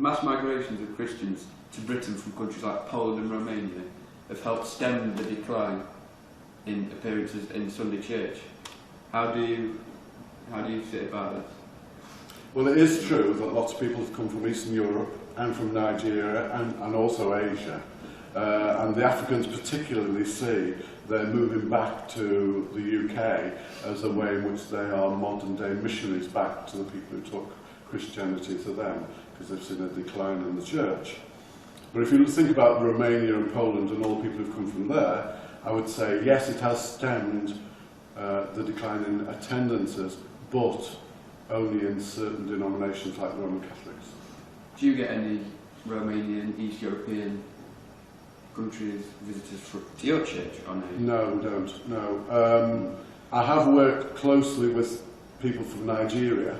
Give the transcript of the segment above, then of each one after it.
mass migrations of Christians to Britain from countries like Poland and Romania have helped stem the decline in appearances in Sunday church. How do you see about this? Well, it is true that lots of people have come from Eastern Europe and from Nigeria and also Asia. And the Africans particularly see they're moving back to the UK as a way in which they are modern-day missionaries back to the people who took Christianity to them, because they've seen a decline in the church. But if you think about Romania and Poland and all the people who've come from there, I would say, yes, it has stemmed the decline in attendances, but only in certain denominations like Roman Catholics. Do you get any Romanian, East European countries visitors to your church? Or no? No, we don't. No. I have worked closely with people from Nigeria,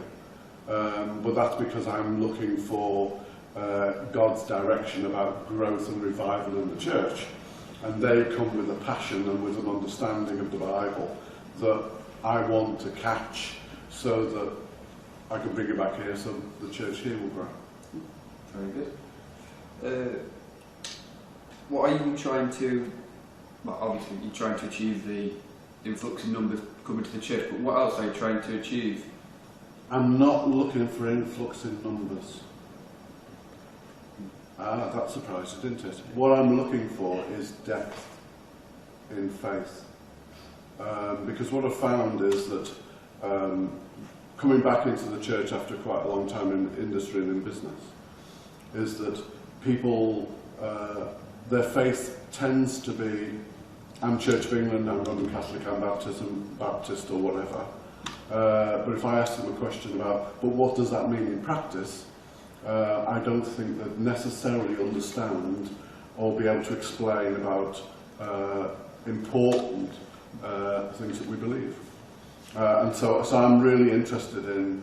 but that's because I'm looking for God's direction about growth and revival in the church. And they come with a passion and with an understanding of the Bible that I want to catch so that I can bring it back here so the church here will grow. Very good. What are you trying to, well, obviously you're trying to achieve the influx in numbers coming to the church, but what else are you trying to achieve? I'm not looking for influx in numbers. Ah, that surprised you, didn't it? What I'm looking for is depth in faith. Because what I've found is that coming back into the church after quite a long time in industry and in business, is that people, their faith tends to be, I'm Church of England, I'm Roman Catholic, I'm Baptist or whatever. But if I ask them a question about, but what does that mean in practice? I don't think they necessarily understand or be able to explain about important things that we believe. And so I'm really interested in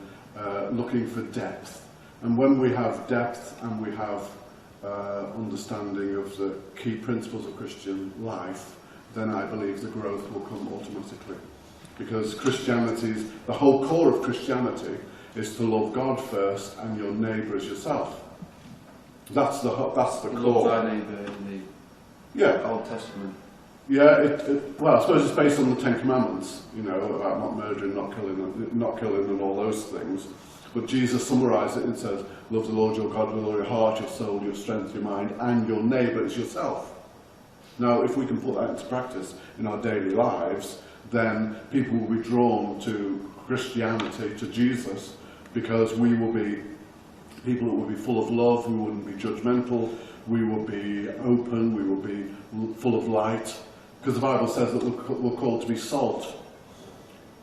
looking for depth. And when we have depth and we have understanding of the key principles of Christian life, then I believe the growth will come automatically. Because Christianity's, the whole core of Christianity is to love God first and your neighbour as yourself. That's the core. Love thy neighbour in the Old Testament. Yeah, well, I suppose it's based on the Ten Commandments, you know, about not murdering, not killing and all those things. But Jesus summarised it and says, love the Lord your God with all your heart, your soul, your strength, your mind, and your neighbour as yourself. Now, if we can put that into practice in our daily lives, then people will be drawn to Christianity, to Jesus, because we will be people who will be full of love, we wouldn't be judgmental, we will be open, we will be full of light. Because the Bible says that we're called to be salt.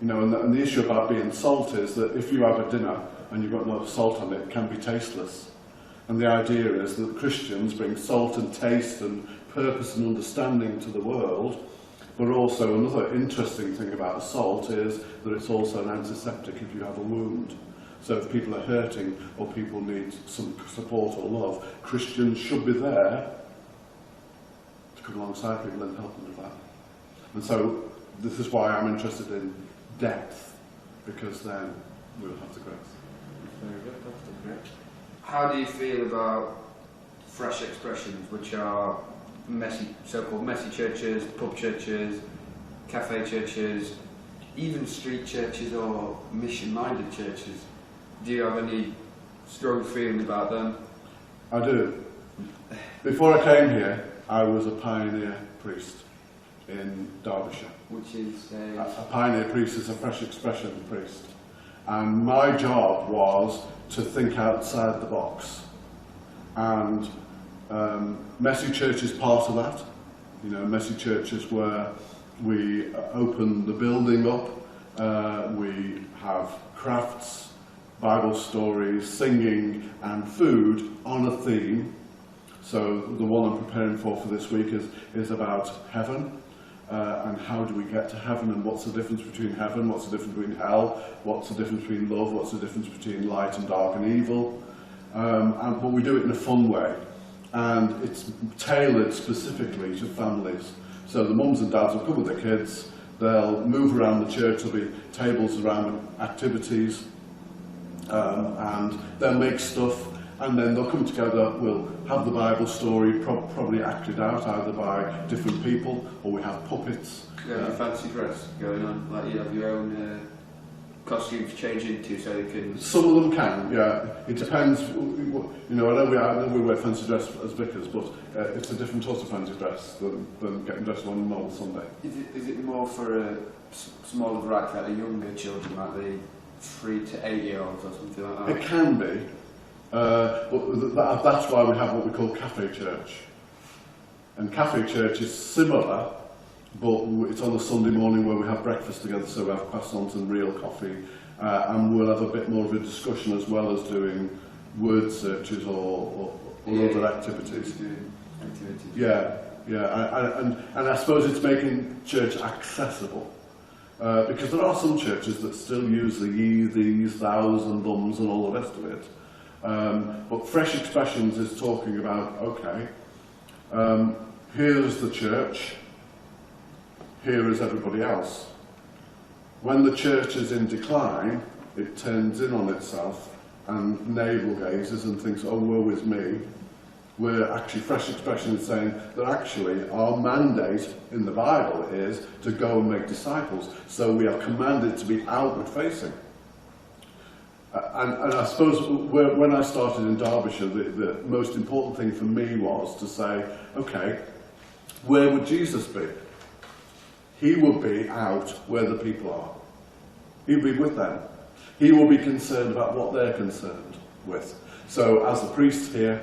You know, and the issue about being salt is that if you have a dinner and you've got no salt on it, it can be tasteless. And the idea is that Christians bring salt and taste and purpose and understanding to the world. But also another interesting thing about salt is that it's also an antiseptic if you have a wound. So if people are hurting or people need some support or love, Christians should be there to come alongside people and help them with that. And so this is why I'm interested in depth, because then we'll have the growth. Very good, that's great. How do you feel about fresh expressions, which are messy, so-called messy churches, pub churches, cafe churches, even street churches or mission-minded churches? Do you have any strong feeling about them? I do. Before I came here, I was a pioneer priest in Derbyshire. Which is a pioneer priest is a fresh expression priest. And my job was to think outside the box. And Messy Church is part of that. You know, Messy Church is where we open the building up, we have crafts, Bible stories, singing and food on a theme. So the one I'm preparing for this week is about heaven. And how do we get to heaven, and what's the difference between heaven, what's the difference between hell, what's the difference between love, what's the difference between light and dark and evil. But we do it in a fun way, and it's tailored specifically to families. So the mums and dads will come with their kids, they'll move around the church, there'll be tables around activities, and they'll make stuff, and then they'll come together, we'll have the Bible story probably acted out either by different people, or we have puppets. You have your fancy dress going on, like you have your own costume to change into, so you can... Some of them can, yeah. It depends. You know, I know we wear fancy dress as vicars, but it's a different sort of fancy dress than getting dressed on a normal Sunday. Is it more for a smaller variety, like the younger children, like the 3 to 8 year olds or something like that? It can be. But that's why we have what we call cafe church. And cafe church is similar, but it's on a Sunday morning where we have breakfast together, so we have croissants and real coffee, and we'll have a bit more of a discussion as well as doing word searches or other activities. Yeah, and I suppose it's making church accessible, because there are some churches that still use the ye, these, thous and thums and all the rest of it. But Fresh Expressions is talking about, okay, here's the church, here is everybody else. When the church is in decline, it turns in on itself and navel gazes and thinks, oh, woe is me. We're actually, Fresh Expression is saying that actually our mandate in the Bible is to go and make disciples. So we are commanded to be outward facing. And I suppose when I started in Derbyshire, the most important thing for me was to say, okay, where would Jesus be? He would be out where the people are. He'd be with them. He will be concerned about what they're concerned with. So as a priest here,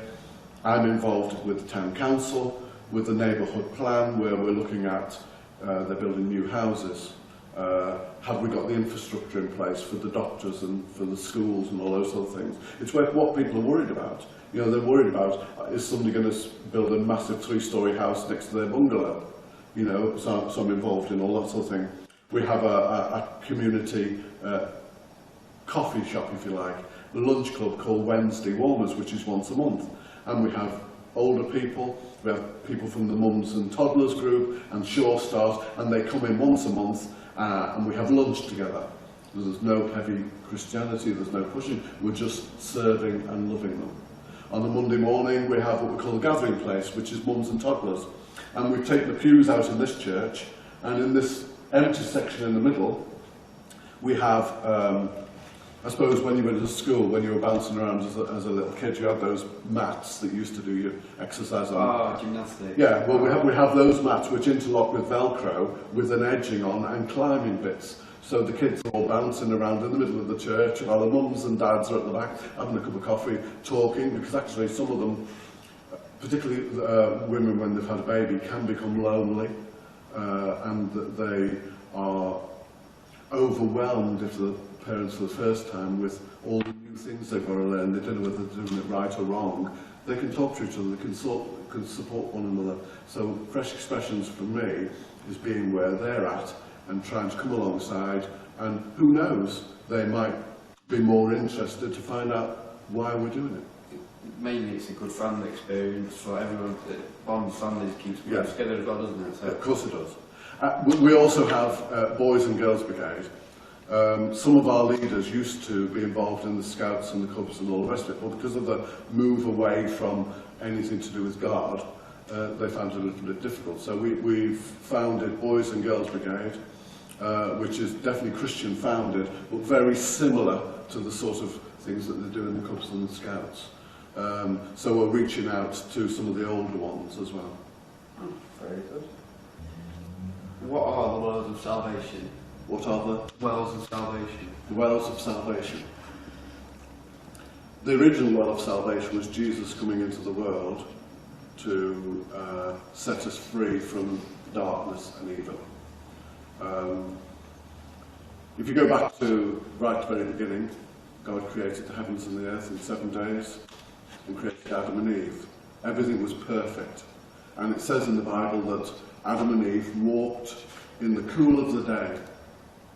I'm involved with the town council, with the neighbourhood plan, where we're looking at, they're building new houses. Have we got the infrastructure in place for the doctors and for the schools and all those sort of things? It's what people are worried about. You know, they're worried about, is somebody going to build a massive 3-storey house next to their bungalow? You know, so I'm involved in all that sort of thing. We have a community coffee shop, if you like, a lunch club called Wednesday Warmers, which is once a month. And we have older people, we have people from the mums and toddlers group and Shore Stars, and they come in once a month and we have lunch together. There's no heavy Christianity, there's no pushing, we're just serving and loving them. On a Monday morning we have what we call a gathering place, which is mums and toddlers. And we take the pews out in this church, and in this empty section in the middle, we have, I suppose when you went to school, when you were bouncing around as a little kid, you had those mats that you used to do your exercise on. Oh, gymnastics. Yeah, well we have those mats which interlock with Velcro, with an edging on and climbing bits. So the kids are all bouncing around in the middle of the church, while the mums and dads are at the back, having a cup of coffee, talking, because actually some of them, particularly women when they've had a baby, can become lonely, and that they are overwhelmed if the parents for the first time with all the new things they've got to learn. They don't know whether they're doing it right or wrong. They can talk to each other, they can support one another. So Fresh Expressions for me is being where they're at and trying to come alongside, and who knows, they might be more interested to find out why we're doing it. Mainly it's a good family experience for everyone. That bonds families, keeps people together as well, doesn't it? So. Of course it does. We also have Boys and Girls Brigade. Some of our leaders used to be involved in the Scouts and the Cubs and all the rest of it, but because of the move away from anything to do with God, they found it a little bit difficult. So we've founded Boys and Girls Brigade, which is definitely Christian founded, but very similar to the sort of things that they do in the Cubs and the Scouts. So we're reaching out to some of the older ones as well. Oh, very good. What are the wells of salvation? What are the wells of salvation? The wells of salvation. The original well of salvation was Jesus coming into the world to set us free from darkness and evil. If you go back to right at the very beginning, God created the heavens and the earth in 7 days and created Adam and Eve. Everything was perfect. And it says in the Bible that Adam and Eve walked in the cool of the day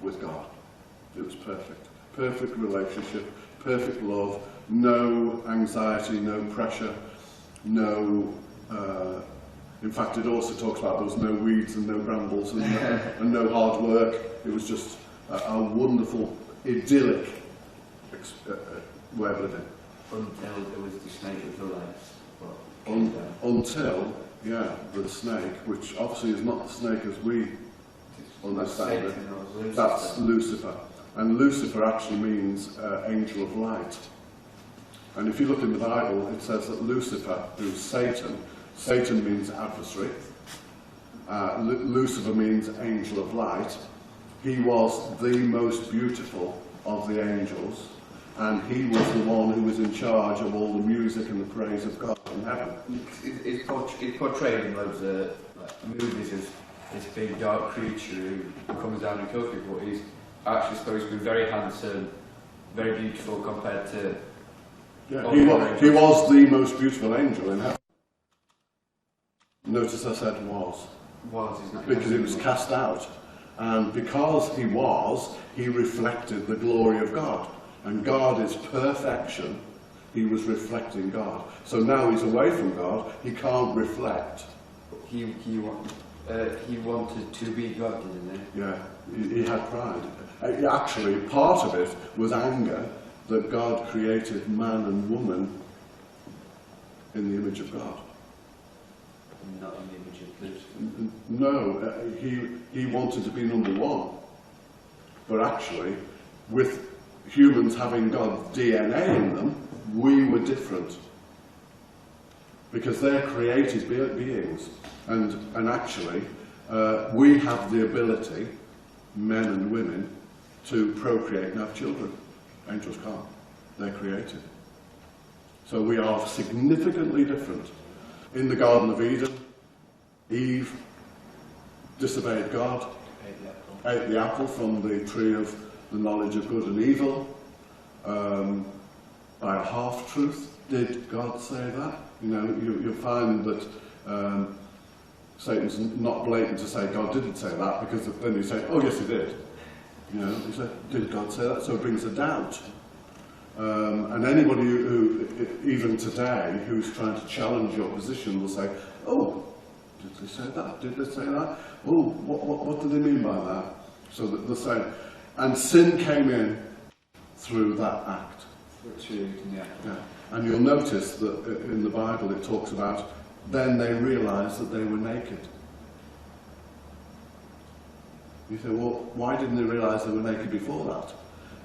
with God. It was perfect. Perfect relationship, perfect love, no anxiety, no pressure, no... in fact, it also talks about there was no weeds and no brambles and no hard work. It was just a wonderful, idyllic way of living. until there was the snake with the legs. Until, yeah, the snake, which obviously is not the snake as we understand it. That's Lucifer. And Lucifer actually means angel of light. And if you look in the Bible, it says that Lucifer, who's Satan, Satan means adversary. Lucifer means angel of light. He was the most beautiful of the angels, and he was the one who was in charge of all the music and the praise of God in heaven. It's portrayed in loads of movies as this big dark creature who comes down and kills people. He's actually supposed to be very handsome, very beautiful compared to... Yeah, he was the most beautiful angel in heaven. Notice I said was. Was, he's not... Because he was cast out. And because he reflected the glory of God. And God is perfection. He was reflecting God. So now he's away from God, he can't reflect. He wanted to be God, didn't he? Yeah, he had pride. Actually, part of it was anger that God created man and woman in the image of God. Not in the image of Lucifer. No, he wanted to be number one. But actually, with humans having God's DNA in them, we were different. Because they're created beings. And actually, we have the ability, men and women, to procreate and have children. Angels can't. They're created. So we are significantly different. In the Garden of Eden, Eve disobeyed God, ate the apple from the tree of the knowledge of good and evil, by a half-truth. Did God say that? You know, you'll find that Satan's not blatant to say God didn't say that, because then you say, oh yes he did. You know, he said, did God say that? So it brings a doubt. And anybody who, even today, who's trying to challenge your position will say, oh, did they say that? Did they say that? Oh, what do they mean by that? So that they're saying, and sin came in through that act. Yeah. And you'll notice that in the Bible it talks about, then they realised that they were naked. You say, well, why didn't they realise they were naked before that?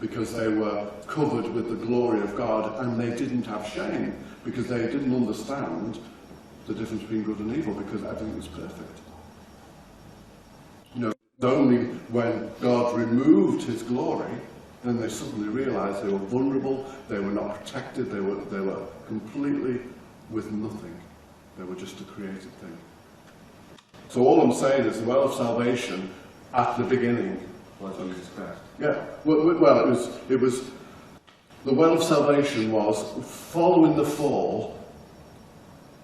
Because they were covered with the glory of God and they didn't have shame, because they didn't understand the difference between good and evil, because everything was perfect. You know, only when God removed his glory, then they suddenly realised they were vulnerable, they were not protected, they were completely with nothing. They were just a created thing. So all I'm saying is the well of salvation at the beginning was Jesus Christ. Yeah, well, it was the well of salvation was following the fall.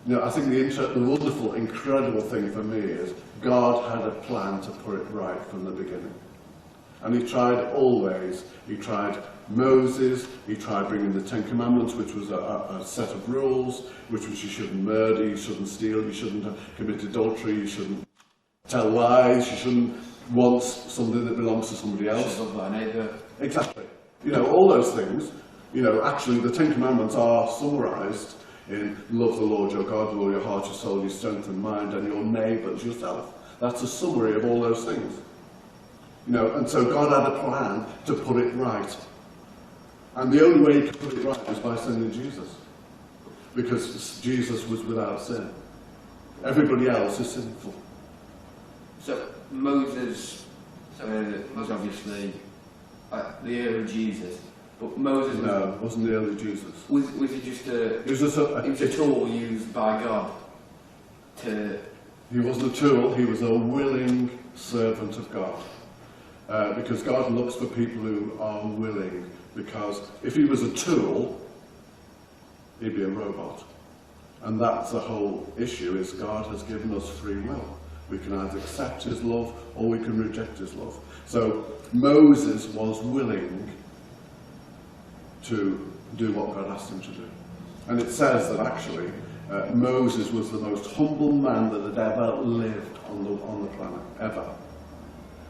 You know, I think the wonderful, incredible thing for me is God had a plan to put it right from the beginning. And he tried always. He tried Moses, he tried bringing the Ten Commandments, which was a set of rules, which was you shouldn't murder, you shouldn't steal, you shouldn't commit adultery, you shouldn't tell lies, you shouldn't want something that belongs to somebody else. You should love thy neighbour. Exactly. You know, all those things. You know, actually the Ten Commandments are summarised in love the Lord your God with all your heart, your soul, your strength and mind, and your neighbour as yourself. That's a summary of all those things. You know, and so God had a plan to put it right. And the only way he could put it right was by sending Jesus. Because Jesus was without sin. Everybody else is sinful. So Moses was obviously the early Jesus, but Moses no, wasn't the early Jesus. Was he just a tool used by God to... He wasn't a tool, he was a willing servant of God. Because God looks for people who are willing. Because if he was a tool, he'd be a robot. And that's the whole issue, is God has given us free will. We can either accept his love or we can reject his love. So Moses was willing to do what God asked him to do. And it says that actually Moses was the most humble man that had ever lived on the planet, ever.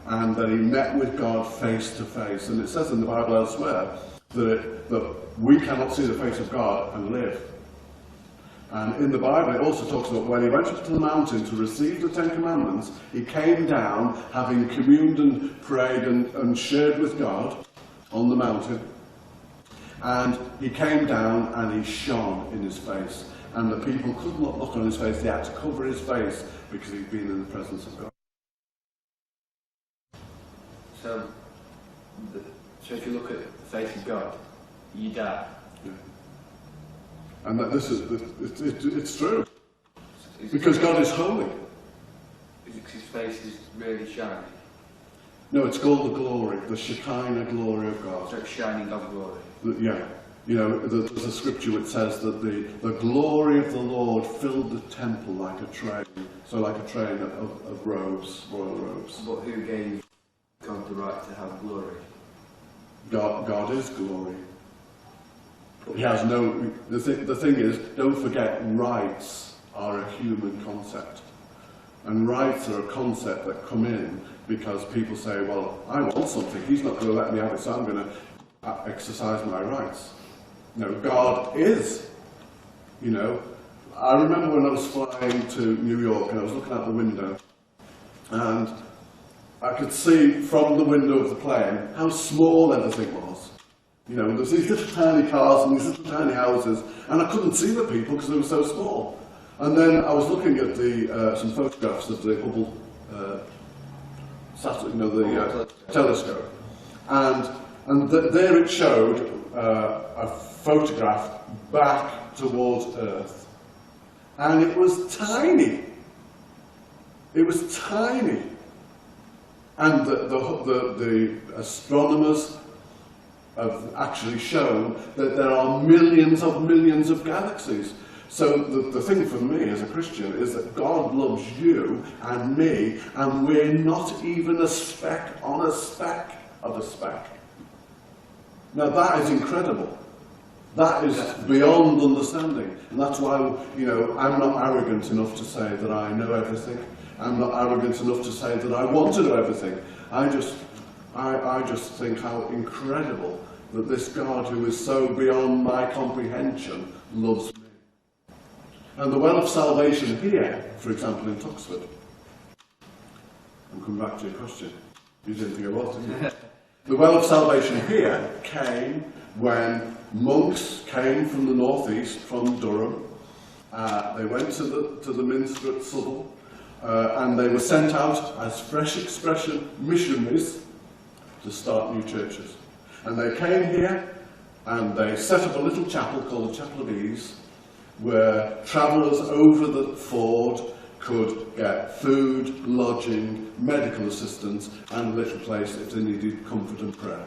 And that he met with God face to face. And it says in the Bible elsewhere that we cannot see the face of God and live. And in the Bible it also talks about when he went up to the mountain to receive the Ten Commandments, he came down having communed and prayed and shared with God on the mountain. And he came down and he shone in his face. And the people could not look on his face, they had to cover his face because he'd been in the presence of God. So if you look at the face of God, you die. Yeah. And that it's true. Because God is holy. His face is really shiny. No, it's called the glory, the Shekinah glory of God. So it's shining God's glory. Yeah. You know, there's a scripture which says that the glory of the Lord filled the temple like a train. So like a train of robes, royal robes. But who gave God the right to have glory? God is glory. He has no... The thing is, don't forget, rights are a human concept. And rights are a concept that come in because people say, well, I want something, he's not going to let me have it, so I'm going to exercise my rights. No, God is. You know, I remember when I was flying to New York and I was looking out the window and I could see from the window of the plane how small everything was. You know, there was these little tiny cars and these little tiny houses, and I couldn't see the people because they were so small. And then I was looking at some photographs of the Hubble telescope, and there it showed a photograph back towards Earth, and it was tiny. It was tiny. And the astronomers have actually shown that there are millions of galaxies. So the thing for me as a Christian is that God loves you and me, and we're not even a speck on a speck of a speck. Now that is incredible. That is beyond understanding. And that's why, you know, I'm not arrogant enough to say that I know everything. I'm not arrogant enough to say that I want to know everything. I just think how incredible that this God who is so beyond my comprehension loves me. And the well of salvation here, for example in Tuxford, I'm coming back to your question. You didn't think I was, did you? The well of salvation here came when monks came from the northeast, from Durham. They went to the Minster at Southall. And they were sent out as fresh expression missionaries to start new churches. And they came here and they set up a little chapel called the Chapel of Ease, where travellers over the ford could get food, lodging, medical assistance and a little place if they needed comfort and prayer.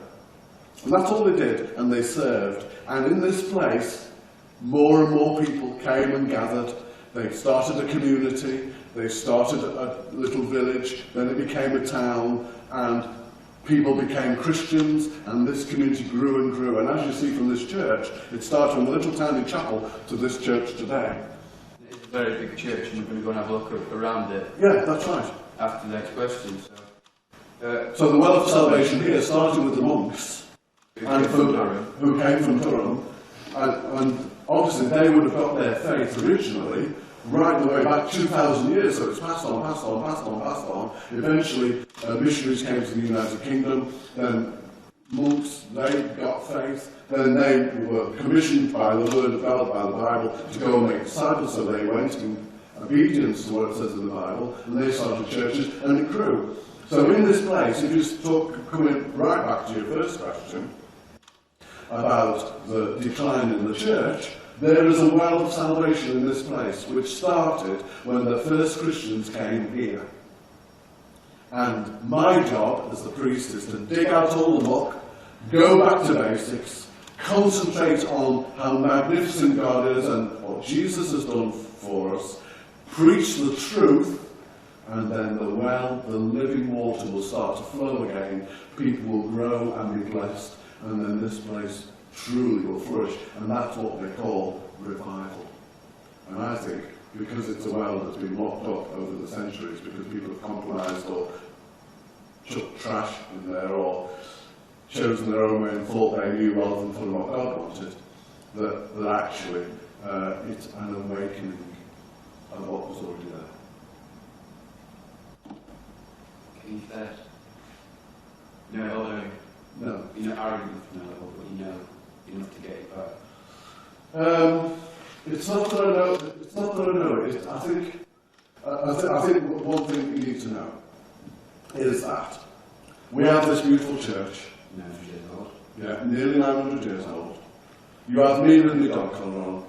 And that's all they did, and they served. And in this place, more and more people came and gathered. They started a community. They started a little village, then it became a town, and people became Christians, and this community grew and grew. And as you see from this church, it started from a little tiny chapel to this church today. It's a very big church, and we're going to go and have a look around it. Yeah, that's right. After the next question. So the well of salvation here started with the monks who came from Durham, and obviously they would have got their faith originally right the way back 2,000 years, so it's passed on, passed on, passed on, passed on. Eventually, missionaries came to the United Kingdom, then monks, they got faith, then they were commissioned by the Word of God, by the Bible, to go and make disciples, so they went in obedience to what it says in the Bible, and they started churches, and it grew. So in this place, if you coming right back to your first question, about the decline in the church, there is a well of salvation in this place, which started when the first Christians came here. And my job as the priest is to dig out all the muck, go back to basics, concentrate on how magnificent God is and what Jesus has done for us, preach the truth, and then the well, the living water will start to flow again, people will grow and be blessed, and then this place truly will flourish, and that's what they call revival. And I think because it's a well that's been locked up over the centuries, because people have compromised or chucked trash in there or chosen their own way and thought they knew rather than following what God wanted, that actually it's an awakening of what was already there. Can you say? No, although No. you're not arrogant enough to know, but you know enough to get it back. It's not that I know. It's not that I know it. I think one thing you need to know is that we have this beautiful church. 900 years old. Yeah, nearly 900 years old. You have me with my dog collar on,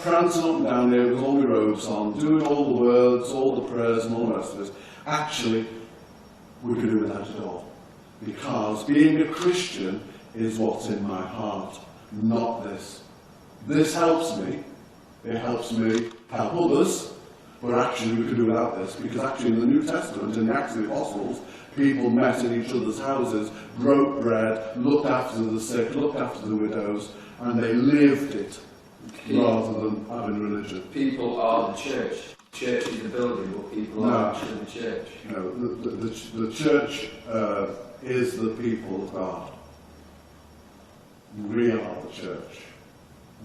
prancing up and down here with all my robes on, doing all the words, all the prayers, and all the rest of it. Actually, we could do without it all, because being a Christian is what's in my heart, not this. This helps me. It helps me help others, but actually we could do without this, because actually in the New Testament, in the Acts of the Apostles, people met in each other's houses, broke bread, looked after the sick, looked after the widows, and they lived it rather than having religion. People are the church. Church is the building, but people are actually the church. No, the church is the people of God. We are the church.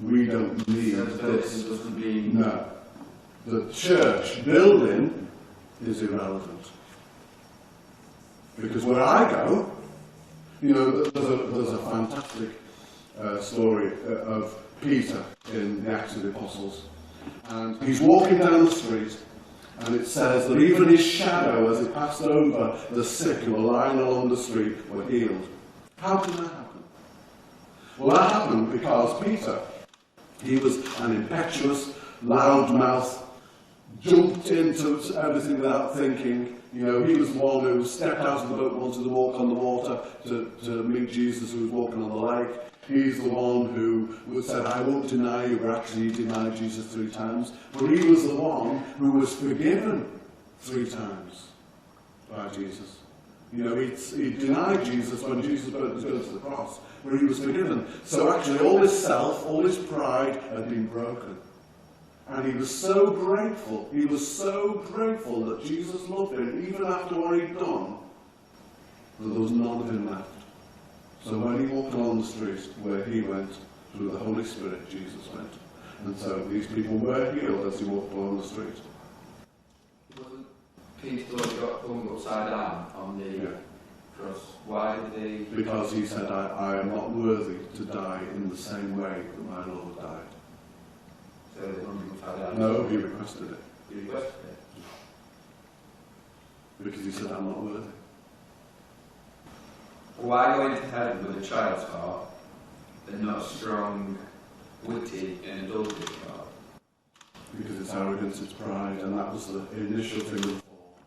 We don't need So the building this. doesn't mean... No. The church building is irrelevant. Because where I go, you know, there's a fantastic story of Peter in the Acts of the Apostles. And he's walking down the street, and it says that even his shadow, as it passed over the sick who were lying along the street, were healed. How can that happen? Well, that happened because Peter, he was an impetuous, loudmouth, jumped into everything without thinking. You know, he was the one who stepped out of the boat, wanted to walk on the water to meet Jesus, who was walking on the lake. He's the one who said, I won't deny you, but actually he denied Jesus 3 times. But he was the one who was forgiven 3 times by Jesus. You know, he denied Jesus when Jesus was going to the cross, but he was forgiven. So actually all his self, all his pride had been broken. And he was so grateful, that Jesus loved him, even after what he'd done, that there was none of him left. So when he walked along the street where he went, through the Holy Spirit, Jesus went. And so these people were healed as he walked along the street. Wasn't Peter got hung upside down on the cross? Why did they... Because he said, I am not worthy to die in the same way that my Lord died. So they hung him upside down? No, he requested it. He requested it? Because he said, I'm not worthy. Why go into heaven with a child's heart and not a strong, witty and indulgent heart? Because it's arrogance, it's pride, and that was the initial thing of the fall.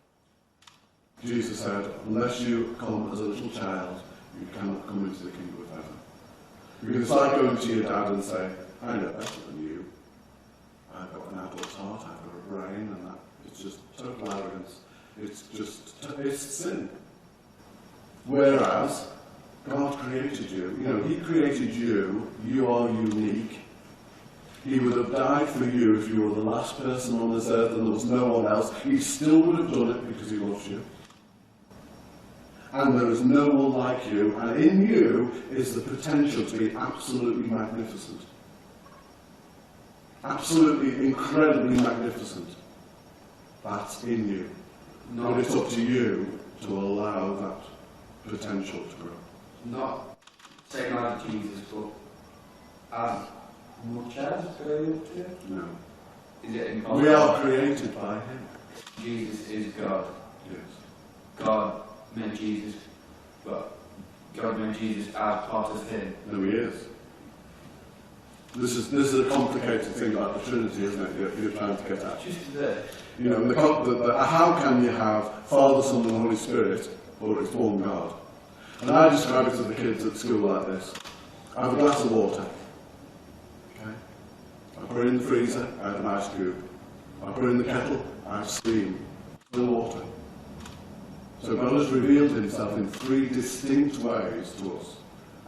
Jesus said, unless you come as a little child, you cannot come into the kingdom of heaven. Because it's like going to your dad and saying, I know better than you. I've got an adult's heart, I've got a brain, and that. It's just total arrogance. It's sin. Whereas, God created you. You know, he created you. You are unique. He would have died for you if you were the last person on this earth and there was no one else. He still would have done it because he loves you. And there is no one like you. And in you is the potential to be absolutely magnificent. Absolutely, incredibly magnificent. That's in you. But it's up to you to allow that potential to grow. Not taking out of Jesus, but as much as going up to? No. Is it impossible? We are created by him. Jesus is God. Yes. God made Jesus, but God made Jesus as part of him. No, he is. This is a complicated thing about the Trinity, isn't it? You're trying to get at. Just there. You know, how can you have Father, Son, and Holy Spirit, or it's one God? And I describe it to the kids at school like this. I have a glass of water. Okay? I put it in the freezer, I have an ice cube. I put it in the kettle, I have steam. Still water. So God has revealed himself in 3 distinct ways to us.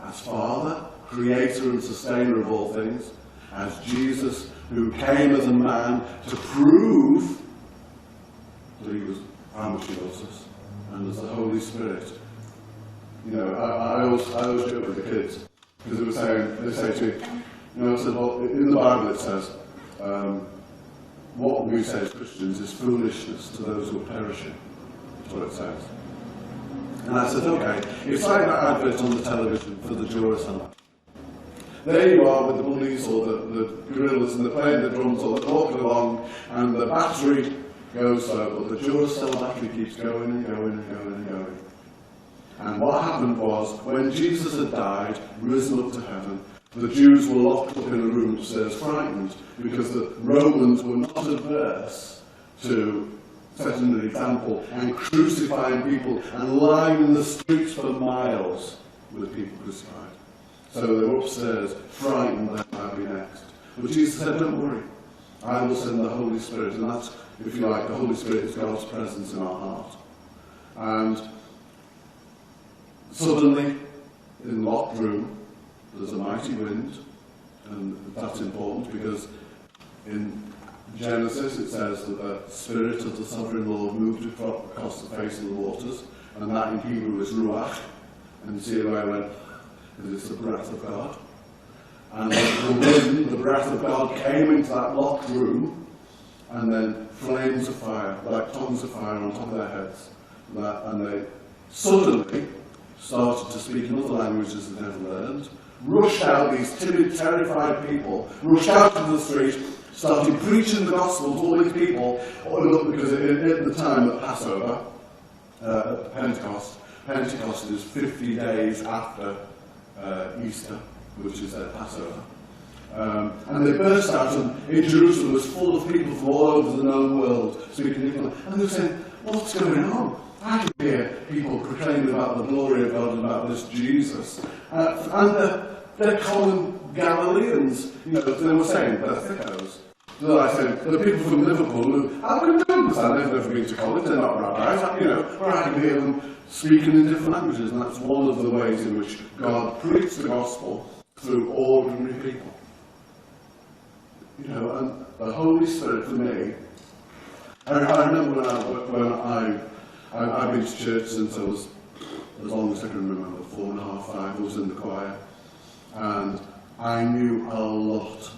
As Father, Creator and Sustainer of all things. As Jesus, who came as a man to prove that he was how much he loves us. And as the Holy Spirit, You know, I always joke with the kids, because they say to me, you know, I said, well, in the Bible it says, what we say as Christians is foolishness to those who are perishing. That's what it says. And I said, okay, it's like that advert on the television for the Duracell. There you are with the bunnies or the gorillas, and they're playing the drums or they're walking along, and the battery goes slow, but the Duracell battery keeps going and going and going and going. And what happened was, when Jesus had died, risen up to heaven, the Jews were locked up in a room upstairs, frightened, because the Romans were not averse to setting an example and crucifying people and lying in the streets for miles with people crucified. So they were upstairs, frightened that might be next. But Jesus said, don't worry, I will send the Holy Spirit. And that's, if you like, the Holy Spirit is God's presence in our heart. And suddenly, in the locked room, there's a mighty wind. And that's important because in Genesis it says that the Spirit of the Sovereign Lord moved across the face of the waters. And that in Hebrew is ruach. And you see the way I went, because it's the breath of God. And the wind, the breath of God, came into that locked room, and then flames of fire, like tongues of fire on top of their heads. And they suddenly started to speak in other languages they'd never learned, rushed out, these timid, terrified people, rushed out into the street, started preaching the gospel to all these people, because at the time of Passover, Pentecost is 50 days after Easter, which is their Passover. And they burst out, and in Jerusalem was full of people from all over the known world speaking English. And they were saying, what's going on? I can hear people proclaiming about the glory of God and about this Jesus. And they're common Galileans. You know, they were saying, they're thickos. They're like saying, the people from Liverpool who, how can they understand? They've never been to college, they're not rabbis. You know, where I can hear them speaking in different languages, and that's one of the ways in which God preached the gospel through ordinary people. You know, and the Holy Spirit for me, I remember when I've been to church since I was, as long as I can remember, 4.5, 5, I was in the choir, and I knew a lot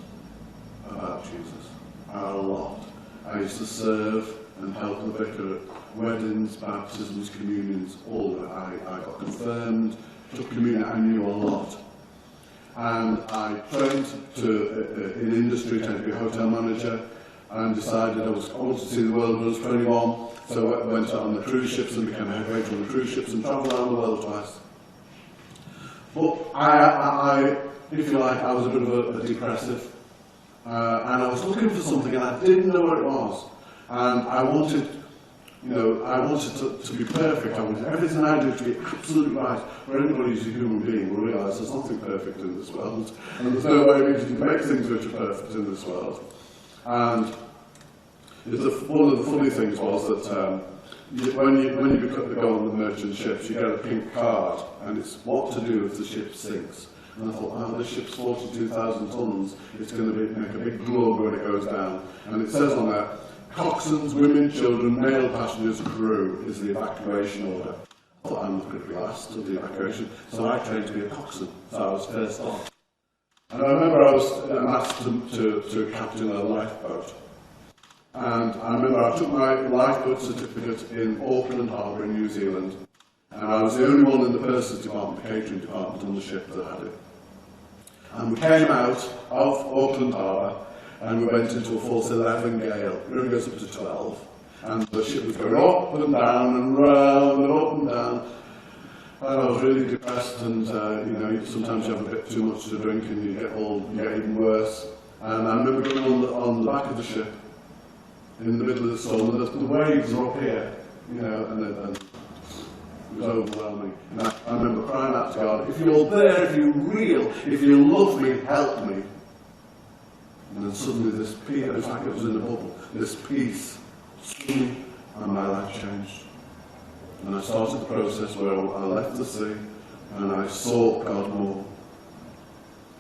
about Jesus, a lot. I used to serve and help the vicar at weddings, baptisms, communions, all of it. I got confirmed, took communion, I knew a lot. And I trained in industry, trained to be a hotel manager, and decided I wanted to see the world when I was 21. So I went out on the cruise ships and became a head waiter on the cruise ships and travelled around the world twice. But I, if you like, I was a bit of a depressive. And I was looking for something and I didn't know what it was. And I wanted, you know, to be perfect. I wanted everything I do to be absolutely right. For anybody who's a human being will realise there's nothing perfect in this world. And there's no way you can make things which are perfect in this world. And one of the funny things was that when you go on the merchant ships, you get a pink card, and it's what to do if the ship sinks. And I thought, oh, this ship's 42,000 tons, it's going to make a big glug when it goes down. And it says on there, coxswains, women, children, male passengers, crew is the evacuation order. I thought, I'm not going to be last of the evacuation, so I trained to be a coxswain, so I was first on. And I remember I was asked to captain a lifeboat. And I remember I took my lifeboat certificate in Auckland Harbour in New Zealand, and I was the only one in the purses department, the catering department on the ship that had it. And we came out of Auckland Harbour, and we went into a force 11 gale. It only goes up to 12. And the ship was going up and down and round and up and down. And I was really depressed, and you know, sometimes you have a bit too much to drink and you get even worse. And I remember going on the back of the ship in the middle of the storm, and the waves were up here, you know, and it was overwhelming. And I remember crying out to God, if you're there, if you're real, if you love me, help me. And then suddenly this peace, it was like it was in a bubble, this peace, and my life changed. And I started the process where I left the sea and I sought God more.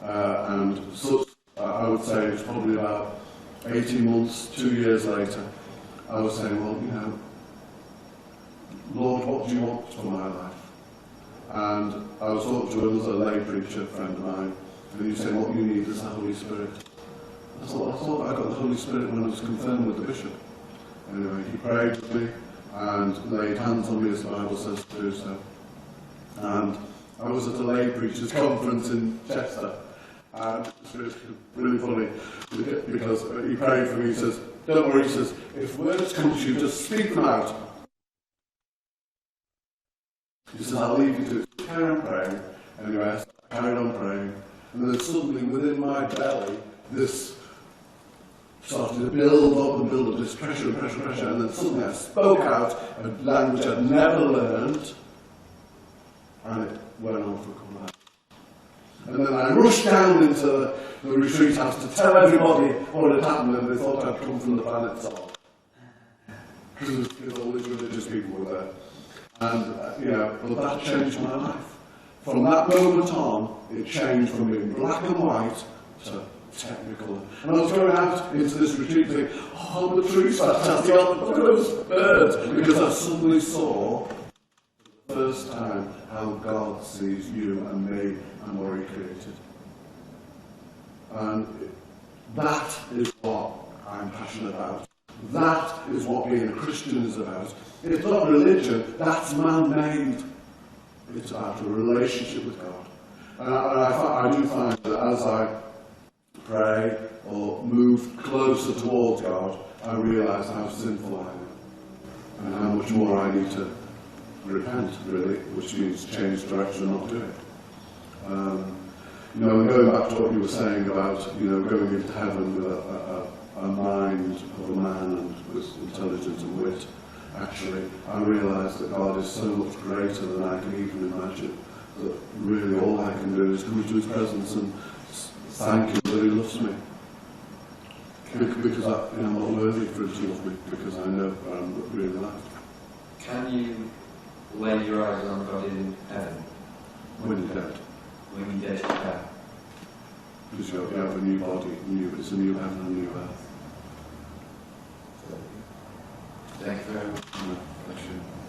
And such, I would say it was probably about 18 months, 2 years later, I was saying, well, you know, Lord, what do you want for my life? And I was talking to another lay preacher friend of mine, and he said, what you need is the Holy Spirit. I thought I got the Holy Spirit when I was confirmed with the bishop. Anyway, he prayed with me and laid hands on me as the Bible says to do so. And I was at a lay preachers conference in Chester, and it's really funny because he prayed for me. He says, don't worry, he says, if words come to you, just speak them out. He says, I'll leave you to it. Carry on praying. Anyway, I carried on praying, and then suddenly within my belly, this started to build up, this pressure, and then suddenly I spoke out a language I'd never learned, and it went on for a couple of hours. And then I rushed down into the retreat house to tell everybody what had happened, and they thought I'd come from the planet Sol. Because all these religious people were there. And, but that changed my life. From that moment on, it changed from being black and white to technical. And I was going out into this retreat thinking, oh, the tree's fantastic, look at those birds. Because I suddenly saw, for the first time, how God sees you and me and what He created. And that is what I'm passionate about. That is what being a Christian is about. It's not religion, that's man-made. It's about a relationship with God. And I do find that as I pray or move closer towards God, I realise how sinful I am and how much more I need to repent, really, which means change direction and not do it. And going back to what you were saying about, going into heaven with a mind of a man and with intelligence and wit, actually, I realise that God is so much greater than I can even imagine, that really all I can do is come into His presence and thank Him that He loves me. Because I'm not worthy for Him to love me, because I know I'm really loved. Can you lay your eyes on God in heaven? When you're dead. When you're dead, you can. Because you have a new body, it's a new heaven and a new earth. Thank you very much. Bless you.